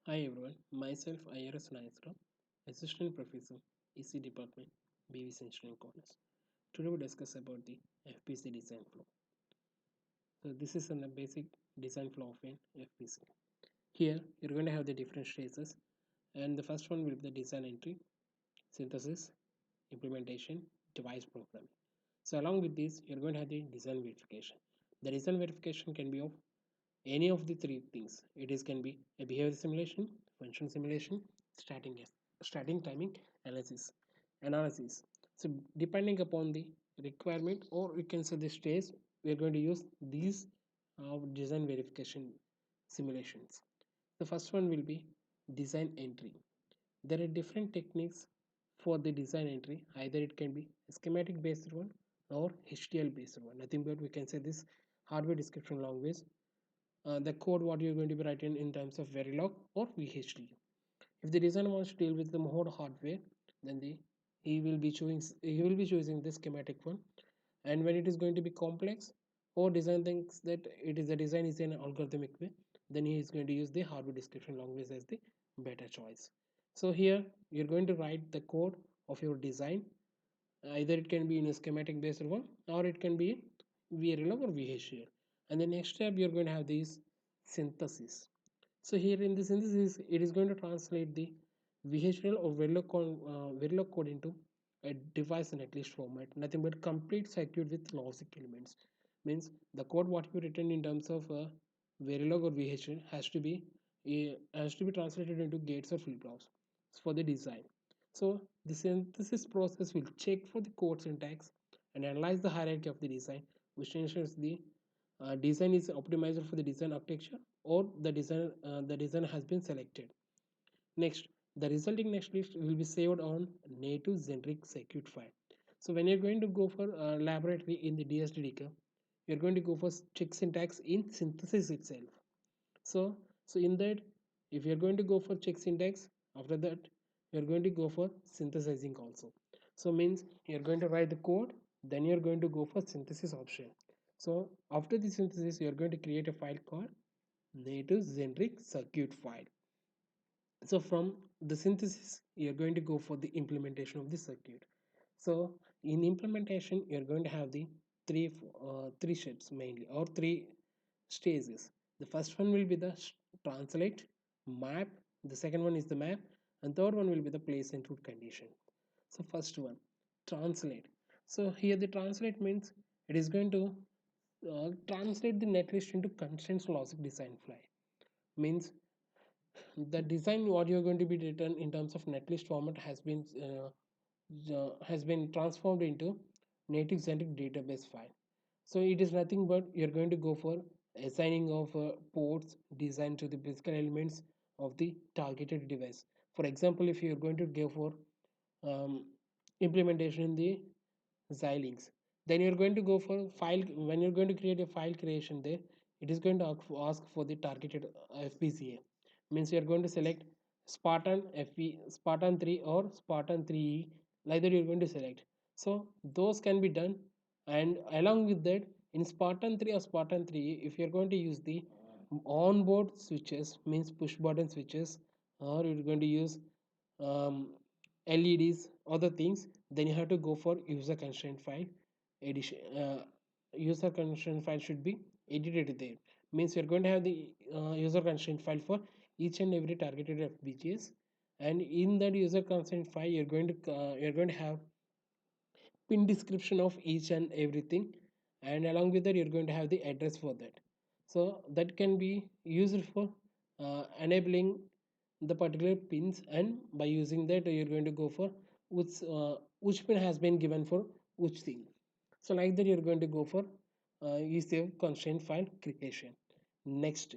Hi everyone, myself IRS Naisra, Assistant Professor, EC Department, BVC Engineering College. Today we discuss about the FPC design flow. So this is a basic design flow of an FPC. Here you're going to have the different stages, and the first one will be the design entry, synthesis, implementation, device programming. So along with this, you're going to have the design verification. The design verification can be of any of the three things. It is can be a behavior simulation, function simulation, starting timing analysis. So depending upon the requirement, or you can say the stage, we are going to use these design verification simulations. The first one will be design entry. There are different techniques for the design entry. Either it can be a schematic based one or HDL based one. Nothing but we can say this hardware description language, the code what you're going to be writing in terms of Verilog or VHDL. If the designer wants to deal with the more hardware, then he will be choosing the schematic one. And when it is going to be complex, or design thinks that it is the design is an algorithmic way, then he is going to use the hardware description language as the better choice. So here you're going to write the code of your design. Either it can be in a schematic based one, or it can be VRLM or VHDL. And the next step you're going to have this synthesis. So here in the synthesis, it is going to translate the VHDL or Verilog code into a device netlist format. Nothing but complete circuit with logic elements. Means the code what you written in terms of Verilog or VHDL has to be translated into gates or flip flops for the design. So the synthesis process will check for the code syntax and analyze the hierarchy of the design, which ensures the design is optimized for the design architecture, or the design has been selected. Next, the resulting netlist will be saved on native generic circuit file. So when you're going to go for laboratory in the DSD you're going to go for check syntax in synthesis itself. So in that, if you're going to go for check syntax, after that you're going to go for synthesizing also. So means you're going to write the code, then you're going to go for synthesis option. So after the synthesis, you're going to create a file called native generic circuit file. So from the synthesis, you're going to go for the implementation of the circuit. So in implementation, you're going to have the three steps mainly, or three stages. The first one will be the translate, map. The second one is the map, and third one will be the place and route condition. So first one, translate. So here the translate means it is going to translate the netlist into constraints logic design file. Means the design what you're going to be written in terms of netlist format has been transformed into native generic database file. So it is nothing but you're going to go for assigning of ports designed to the physical elements of the targeted device. For example, if you're going to go for um, implementation in the Xilinx, then you're going to go for file. When you're going to create a file creation there, it is going to ask for the targeted FPGA. Means you're going to select Spartan 3 or Spartan 3E, like that you're going to select. So those can be done, and along with that, in Spartan 3 or Spartan 3E, if you're going to use the onboard switches, means push button switches, or you're going to use um, LEDs, other things, then you have to go for user constraint file edition. User constraint file should be edited there. Means you're going to have the user constraint file for each and every targeted FPGAs, and in that user constraint file, you're going to have pin description of each and everything, and along with that, you're going to have the address for that. So that can be used for enabling the particular pins, and by using that you're going to go for which pin has been given for which thing. So like that you're going to go for ECF constraint file creation. Next,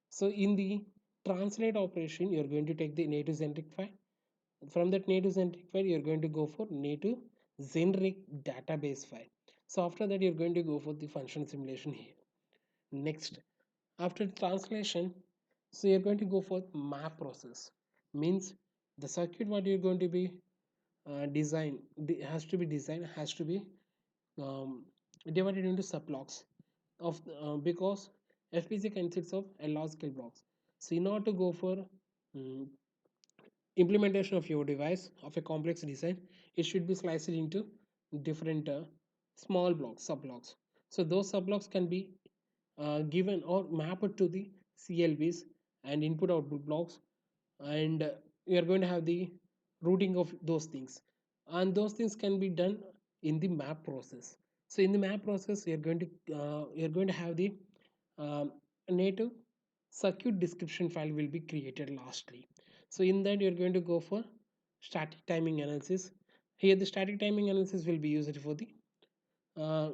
so in the translate operation, you're going to take the native generic file. From that native generic file, you're going to go for native generic database file. So after that, you're going to go for the function simulation here. Next, after translation, so you're going to go for map process. Means the circuit what you're going to be has to be um, divided into subblocks of because FPGA consists of a logical blocks. So in order to go for mm, implementation of your device of a complex design, it should be sliced into different small blocks, subblocks. So those subblocks can be given or mapped to the CLBs and input output blocks, and you are going to have the routing of those things, and those things can be done in the map process. So in the map process, you're going to have the um, native circuit description file will be created lastly. So in that you're going to go for static timing analysis. Here the static timing analysis will be used for the uh,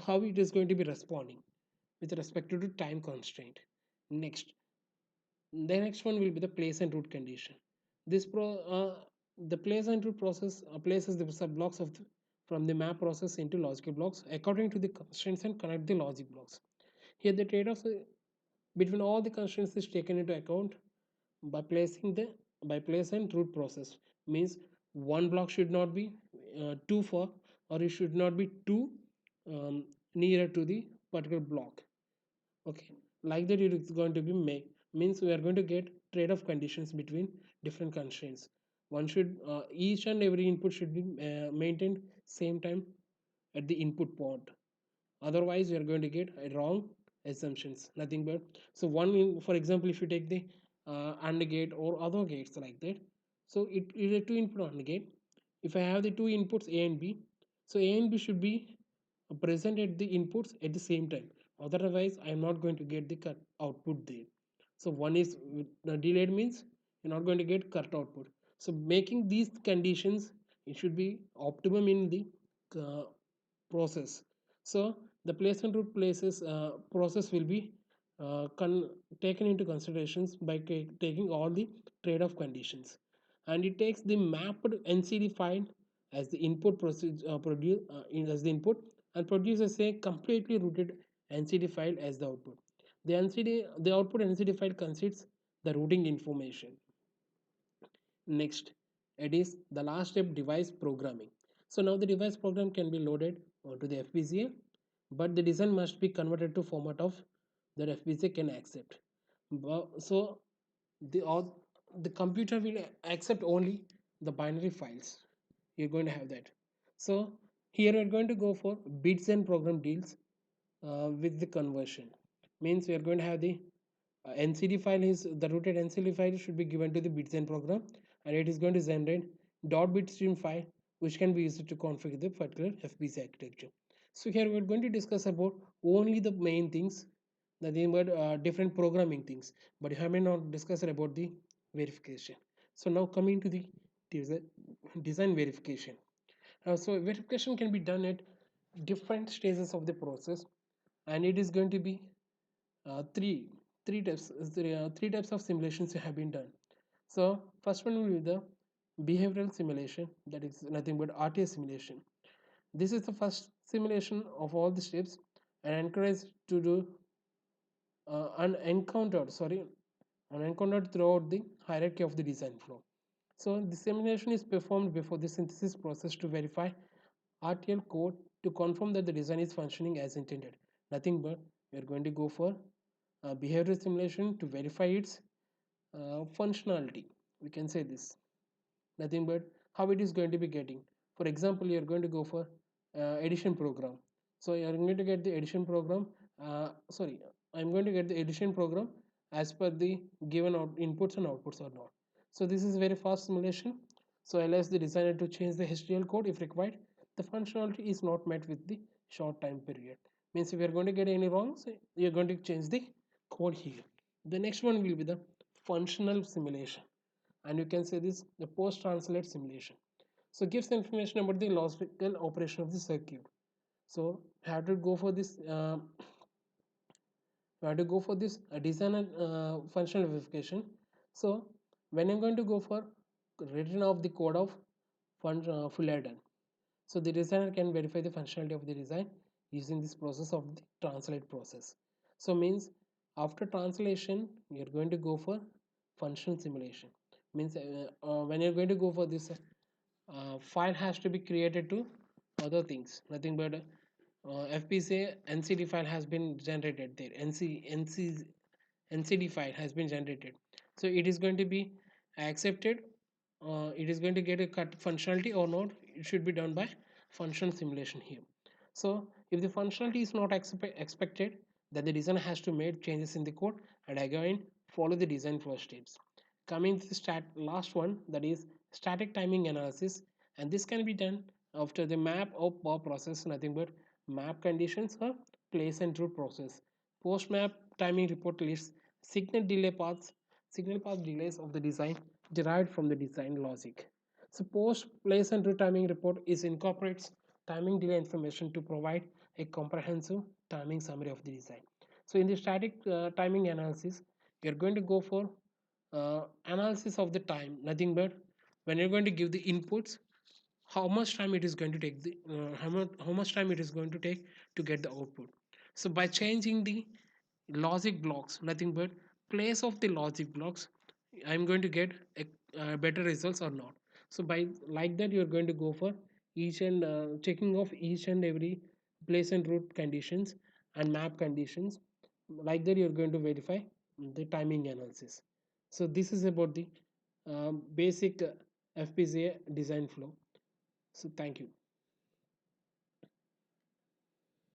how it is going to be responding with respect to the time constraint. Next, the next one will be the place and route condition. This the place and route process places the sub blocks from the map process into logical blocks according to the constraints and connect the logic blocks. Here the trade-off between all the constraints is taken into account by placing the by place and route process. Means one block should not be too far, or it should not be too nearer to the particular block. Okay, like that it is going to be make, means we are going to get trade-off conditions between different constraints. One should each and every input should be maintained same time at the input point, otherwise you are going to get wrong assumptions, nothing but. So for example, if you take the AND gate or other gates like that, so it is a two input AND gate. If I have the two inputs A and B, so A and B should be present at the inputs at the same time, otherwise I am not going to get the cut output there. So one is delayed, means you're not going to get cut output. So making these conditions, it should be optimum in the uh, process. So the place and route places process will be taken into considerations by taking all the trade-off conditions, and it takes the mapped NCD file as the input as the input, and produces a completely routed NCD file as the output. The output NCD file consists the routing information. Next, it is the last step, device programming. So now the device program can be loaded onto the FPGA, but the design must be converted to format of that FPGA can accept. So the the computer will accept only the binary files. You're going to have that. So here we're going to go for bits and program deals with the conversion. Means we are going to have the NCD file is the rooted NCD file should be given to the bitgen program, and it is going to generate dot bit stream file which can be used to configure the particular FPGA architecture. So here we are going to discuss about only the main things, nothing but different programming things, but you have not discussed about the verification. So now coming to the design verification. So verification can be done at different stages of the process, and it is going to be uh, three three types of simulations have been done. So first one will be the behavioral simulation, that is nothing but RTA simulation. This is the first simulation of all the steps and encouraged to do unencountered throughout the hierarchy of the design flow. So the simulation is performed before the synthesis process to verify RTL code to confirm that the design is functioning as intended. Nothing but we are going to go for behavioral simulation to verify its functionality. We can say this, nothing but how it is going to be getting. For example, you are going to go for addition program. So you are going to get the addition program. Sorry, I'm going to get the addition program as per the given inputs and outputs or not. So this is very fast simulation. So allows the designer to change the HDL code if required. The functionality is not met with the short time period. Means if you are going to get any wrong, so you are going to change the code here. The next one will be the functional simulation, and you can say this the post translate simulation. So gives information about the logical operation of the circuit. So have to go for this have to go for this design and functional verification. So when I'm going to go for written of the code of Fullerton, so the designer can verify the functionality of the design using this process of the translate process. So means after translation you're going to go for functional simulation. Means when you're going to go for this file has to be created to other things, nothing but FPGA NCD file has been generated there. NCD file has been generated. So it is going to be accepted, it is going to get a cut functionality or not. It should be done by functional simulation here. So if the functionality is not expected, then the designer has to make changes in the code and again follow the design flow steps. Coming to the last one, that is static timing analysis, and this can be done after the map or power process, nothing but map conditions or place and route process. Post map timing report lists signal path delays of the design derived from the design logic. So post place and route timing report is incorporates timing delay information to provide a comprehensive timing summary of the design. So in the static timing analysis, you're going to go for analysis of the time, nothing but when you're going to give the inputs, how much time it is going to take how much time it is going to take to get the output. So by changing the logic blocks, nothing but place of the logic blocks, I'm going to get better results or not. So by like that, you're going to go for each and checking of each and every place and route conditions and map conditions. Like that, you're going to verify the timing analysis. So this is about the basic FPGA design flow. So thank you.